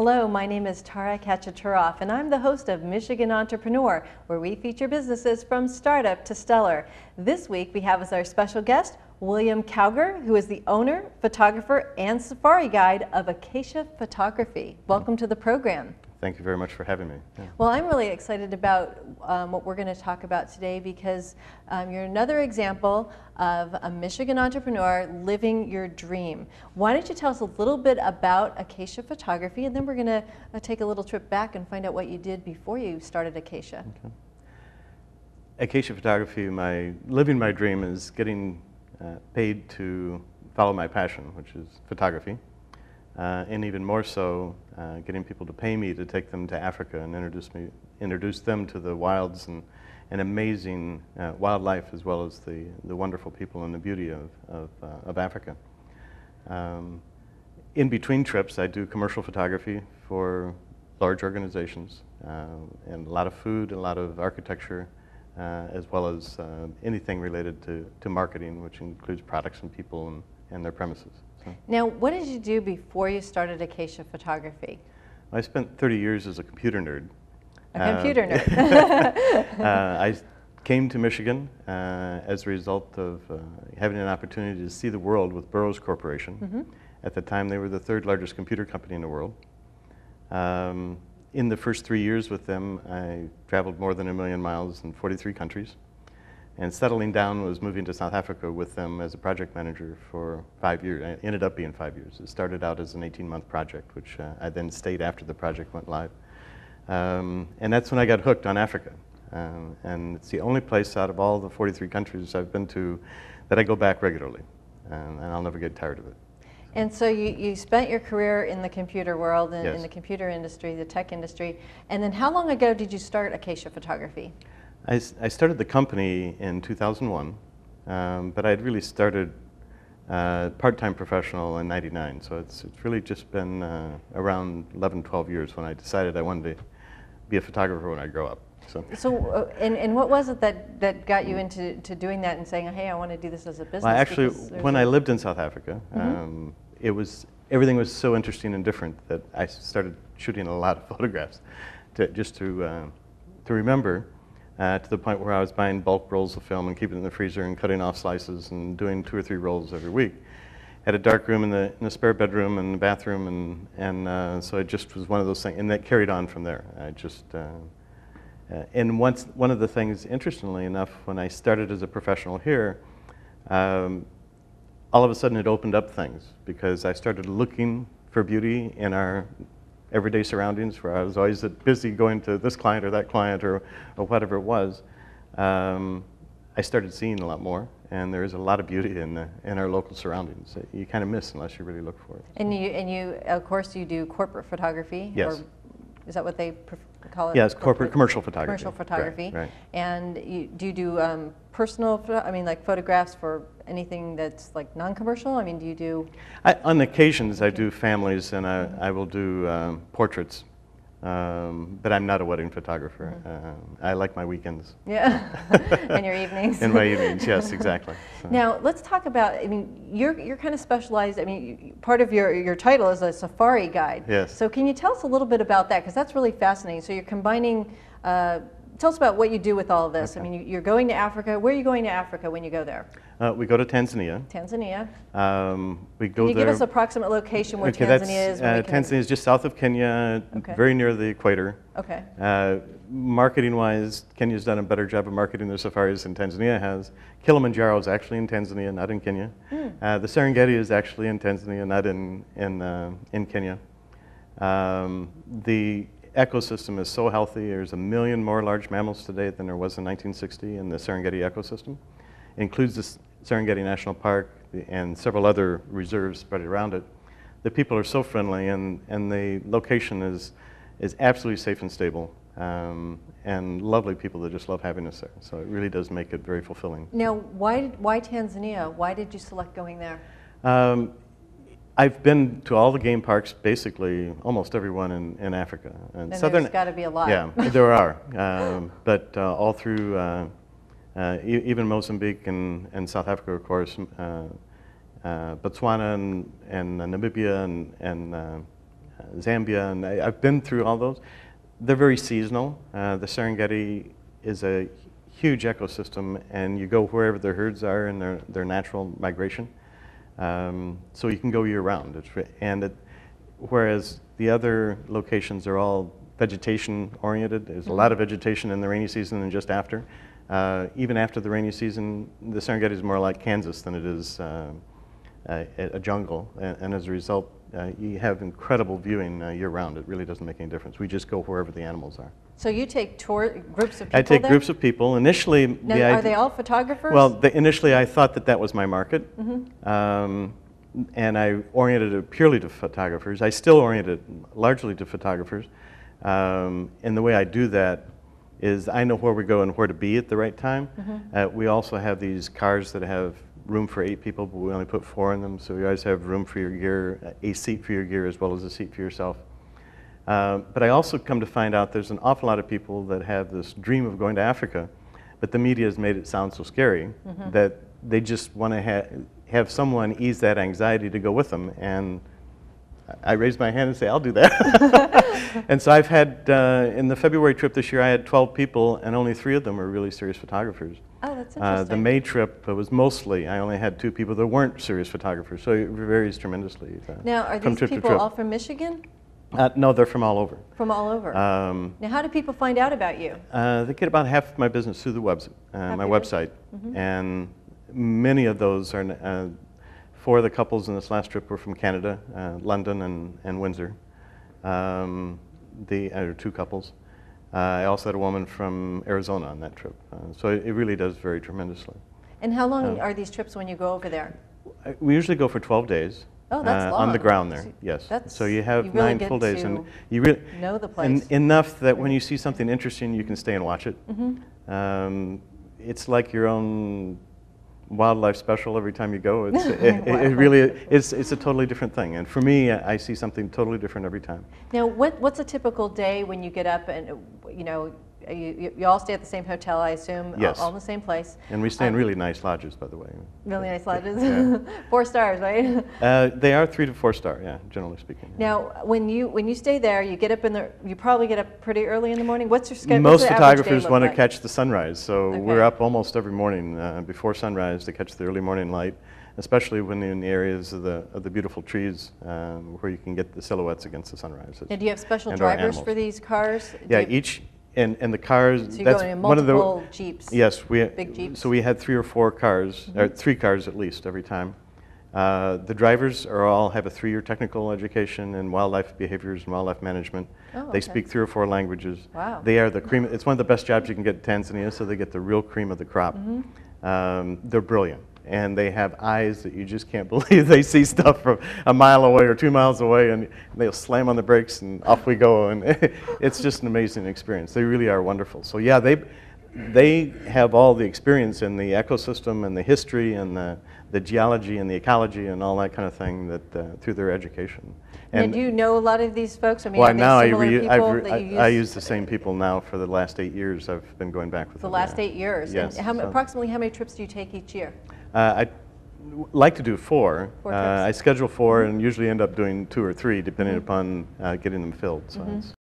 Hello, my name is Tara Kachaturoff, and I'm the host of Michigan Entrepreneur, where we feature businesses from startup to stellar. This week we have as our special guest William Cowger, who is the owner, photographer, and safari guide of Acacia Photography. Welcome to the program. Thank you very much for having me. Yeah. Well, I'm really excited about what we're going to talk about today because you're another example of a Michigan entrepreneur living your dream. Why don't you tell us a little bit about Acacia Photography, and then we're going to take a little trip back and find out what you did before you started Acacia. Okay. Acacia Photography, living my dream is getting paid to follow my passion, which is photography. And even more so, getting people to pay me to take them to Africa and introduce them to the wilds and amazing wildlife, as well as the wonderful people and the beauty of Africa. In between trips, I do commercial photography for large organizations, and a lot of food, a lot of architecture, as well as anything related to marketing, which includes products and people and their premises. Now, what did you do before you started Acacia Photography? I spent 30 years as a computer nerd. A computer nerd. I came to Michigan as a result of having an opportunity to see the world with Burroughs Corporation. Mm-hmm. At the time, they were the third largest computer company in the world. In the first 3 years with them, I traveled more than 1 million miles in 43 countries. And settling down was moving to South Africa with them as a project manager for 5 years. It ended up being 5 years. It started out as an 18-month project, which I then stayed after the project went live. And that's when I got hooked on Africa. And it's the only place out of all the 43 countries I've been to that I go back regularly. And I'll never get tired of it. And so you spent your career in the computer world, and yes. in the computer industry, the tech industry. And then how long ago did you start Acacia Photography? I started the company in 2001, but I'd really started part-time professional in '99. So it's really just been around 11, 12 years when I decided I wanted to be a photographer when I grow up. And what was it that got you into doing that and saying, hey, I want to do this as a business? Well, actually, when I lived in South Africa, mm-hmm. Everything was so interesting and different that I started shooting a lot of photographs to remember. To the point where I was buying bulk rolls of film and keeping it in the freezer and cutting off slices and doing 2 or 3 rolls every week. Had a dark room in the spare bedroom and the bathroom, and so it just was one of those things, and that carried on from there. And one of the things, interestingly enough, when I started as a professional here, all of a sudden it opened up things because I started looking for beauty in our everyday surroundings, where I was always busy going to this client or that client or whatever it was. I started seeing a lot more, and there is a lot of beauty in our local surroundings that you kind of miss unless you really look for it. And you of course, you do corporate photography. Yes. Or is that what they call it? Yes, commercial photography. Commercial photography. Right. And do you do personal, like photographs for anything that's like non-commercial? I mean, do you do? On occasions, I do families, and I will do portraits, but I'm not a wedding photographer. Mm-hmm. I like my weekends. Yeah, and your evenings. And my evenings, yes, exactly. So. Now, let's talk about, I mean, you're kind of specialized, I mean, part of your title is a safari guide. Yes. So can you tell us a little bit about that? Because that's really fascinating. So you're combining, tell us about what you do with all of this. Okay. I mean, you're going to Africa. Where are you going to Africa when you go there? We go to Tanzania. Tanzania. We go Can you give us approximate location where Tanzania is? Tanzania is just south of Kenya, okay. Very near the equator. Okay. Marketing-wise, Kenya's done a better job of marketing their safaris than Tanzania has. Kilimanjaro is actually in Tanzania, not in Kenya. The Serengeti is actually in Tanzania, not in Kenya. The ecosystem is so healthy. There's 1 million more large mammals today than there was in 1960 in the Serengeti ecosystem. It includes the Serengeti National Park and several other reserves spread around it. The people are so friendly, and the location is absolutely safe and stable, and lovely people that just love having us there. So it really does make it very fulfilling. Now, why Tanzania? Why did you select going there? I've been to all the game parks, basically almost everyone in Africa. And there's got to be a lot. Yeah, there are. But all through even Mozambique and South Africa, of course, Botswana and Namibia and Zambia, and I've been through all those. They're very seasonal. The Serengeti is a huge ecosystem, and you go wherever their herds are in their natural migration. So you can go year-round. Whereas the other locations are all vegetation-oriented. There's a lot of vegetation in the rainy season and just after. Even after the rainy season, the Serengeti is more like Kansas than it is a jungle, and as a result, you have incredible viewing year-round. It really doesn't make any difference. We just go wherever the animals are. So you take groups of people I take there? groups of people. Initially, now, are they all photographers? Well, initially I thought that was my market, and I oriented it purely to photographers. I still orient it largely to photographers, and the way I do that is I know where we go and where to be at the right time. We also have these cars that have room for 8 people, but we only put 4 in them, so you always have room for your gear, a seat for your gear as well as a seat for yourself. But I also come to find out there's an awful lot of people that have this dream of going to Africa, but the media has made it sound so scary that they just want to have someone ease that anxiety to go with them. And I raise my hand and say, I'll do that. And so I've had, in the February trip this year, I had 12 people, and only 3 of them were really serious photographers. Oh, that's interesting. The May trip was mostly, I only had 2 people that weren't serious photographers, so it varies tremendously. Now, are these people all from Michigan? No, they're from all over. From all over. Now, how do people find out about you? They get about half of my business through my website, and many of those are, 4 of the couples in this last trip were from Canada, London and Windsor. There are 2 couples. I also had a woman from Arizona on that trip. So it really does vary tremendously. And how long are these trips when you go over there? We usually go for 12 days. Oh, that's long. On the ground there, yes. So you have really 9 full days, and you really know the place. Enough that when you see something interesting, you can stay and watch it. It's like your own wildlife special every time you go. It really it's a totally different thing, and for me, I see something totally different every time. Now, what's a typical day when you get up and you all stay at the same hotel, I assume? Yes. All in the same place. And we stay in really nice lodges, by the way. Really nice lodges. Yeah. 4 stars, right? They are 3 to 4 star, yeah, generally speaking. Now, when you stay there, you get up you probably get up pretty early in the morning. What's your schedule? Most photographers want to catch the sunrise, so Okay. we're up almost every morning before sunrise to catch the early morning light, especially when in the areas of the beautiful trees where you can get the silhouettes against the sunrise. And do you have special drivers for these cars? Yeah, and the cars. So you go in multiple Jeeps. Yes, big Jeeps. So we had 3 or 4 cars, or 3 cars at least every time. The drivers all have a 3-year technical education in wildlife behaviors and wildlife management. Oh, They speak 3 or 4 languages. Wow. They are the cream. It's one of the best jobs you can get in Tanzania, so they get the real cream of the crop. They're brilliant, and they have eyes that you just can't believe. They see stuff from a mile away or 2 miles away, and they'll slam on the brakes, and off we go. And it's just an amazing experience. They really are wonderful. So yeah, they have all the experience in the ecosystem and the history and the geology and the ecology and all that kind of thing that through their education. And do you know a lot of these folks? I mean, well, are they now similar people that you use? I use the same people now for the last 8 years. I've been going back with them. The last 8 years? Yes. And approximately how many trips do you take each year? I like to do 4. 4 trips. I schedule 4 and usually end up doing 2 or 3 depending upon getting them filled. So it's